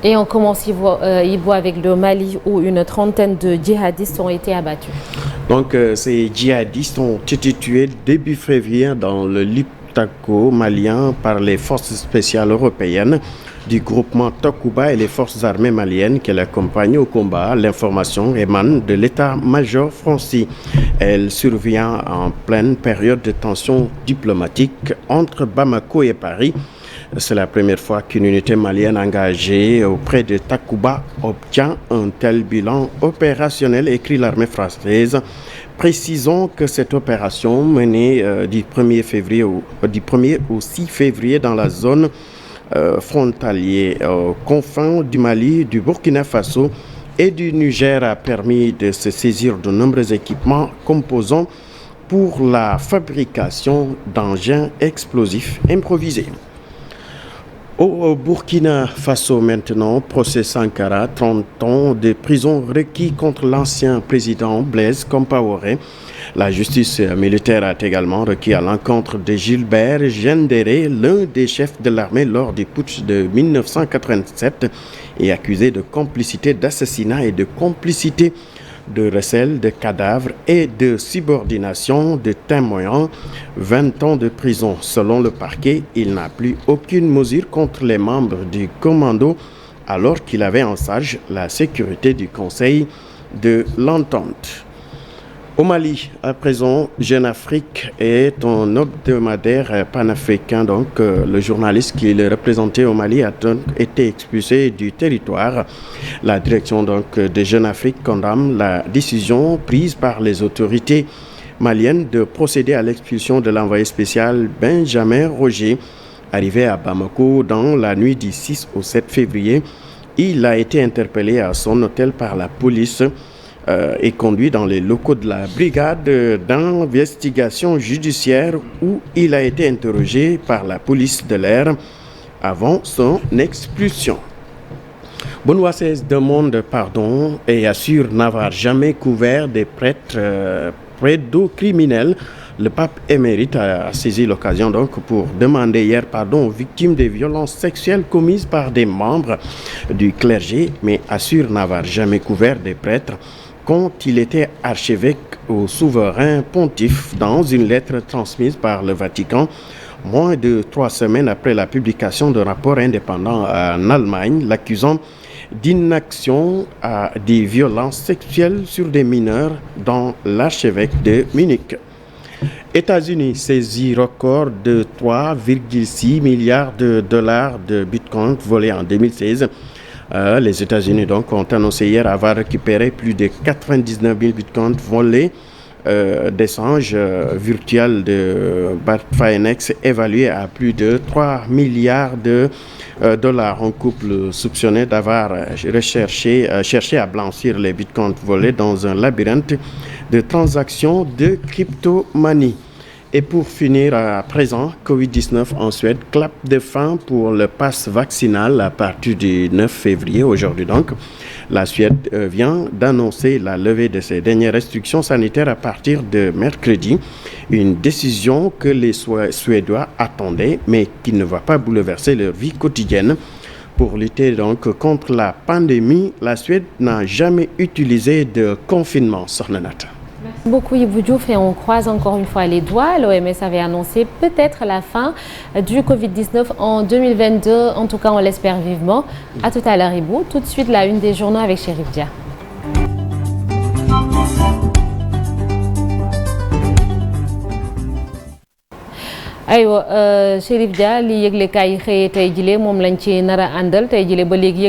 Et on commence Ibo avec le Mali où une trentaine de djihadistes ont été abattus. Donc ces djihadistes ont été tués début février dans le Liptako malien par les forces spéciales européennes du groupement Takuba et les forces armées maliennes qui l'accompagnent au combat. L'information émane de l'état-major français. Elle survient en pleine période de tension diplomatique entre Bamako et Paris. C'est la première fois qu'une unité malienne engagée auprès de Takuba obtient un tel bilan opérationnel, écrit l'armée française. Précisons que cette opération menée du 1er au 6 février dans la zone frontalière aux confins du Mali, du Burkina Faso et du Niger a permis de se saisir de nombreux équipements composants pour la fabrication d'engins explosifs improvisés. Au Burkina Faso maintenant, procès Sankara, 30 ans de prison requis contre l'ancien président Blaise Compaoré. La justice militaire a également requis à l'encontre de Gilbert Gendéré, l'un des chefs de l'armée lors du putsch de 1987 et accusé de complicité d'assassinat et de complicité de recel de cadavres et de subordination de témoins. 20 ans de prison. Selon le parquet, il n'a plus aucune mesure contre les membres du commando alors qu'il avait en charge la sécurité du Conseil de l'Entente. Au Mali, à présent, Jeune Afrique est un hebdomadaire panafricain. Donc, le journaliste qui le représentait au Mali a donc été expulsé du territoire. La direction donc de Jeune Afrique condamne la décision prise par les autorités maliennes de procéder à l'expulsion de l'envoyé spécial Benjamin Roger, arrivé à Bamako dans la nuit du 6 au 7 février. Il a été interpellé à son hôtel par la police et conduit dans les locaux de la brigade d'investigation judiciaire où il a été interrogé par la police de l'air avant son expulsion. Benoît XVI demande pardon et assure n'avoir jamais couvert des prêtres pédocriminels. Le pape émérite a saisi l'occasion donc pour demander hier pardon aux victimes des violences sexuelles commises par des membres du clergé, mais assure n'avoir jamais couvert des prêtres quand il était archevêque au souverain pontife. Dans une lettre transmise par le Vatican, moins de 3 semaines après la publication d'un rapport indépendant en Allemagne, l'accusant d'inaction à des violences sexuelles sur des mineurs dans l'archevêque de Munich. États-Unis saisit record de 3,6 milliards de dollars de bitcoin volés en 2016. Les États-Unis donc ont annoncé hier avoir récupéré plus de 99 000 bitcoins volés d'échanges virtuels de Bitfinex évalués à plus de 3 milliards de dollars. Un couple soupçonné d'avoir cherché à blanchir les bitcoins volés dans un labyrinthe de transactions de cryptomanie. Et pour finir à présent, Covid-19 en Suède, clap de fin pour le pass vaccinal à partir du 9 février. Aujourd'hui donc, la Suède vient d'annoncer la levée de ses dernières restrictions sanitaires à partir de mercredi. Une décision que les Suédois attendaient, mais qui ne va pas bouleverser leur vie quotidienne. Pour lutter donc contre la pandémie, la Suède n'a jamais utilisé de confinement. Sornenata. Merci beaucoup Ibou Diouf et on croise encore une fois les doigts. L'OMS avait annoncé peut-être la fin du Covid-19 en 2022. En tout cas, on l'espère vivement. À tout à l'heure Ibou. Tout de suite, la une des journaux avec Chérif Dia. aywa Chérif Dia li yëglekaay yi xëyee tey jile moom lañ ci nar a àndal tey jile ba léegi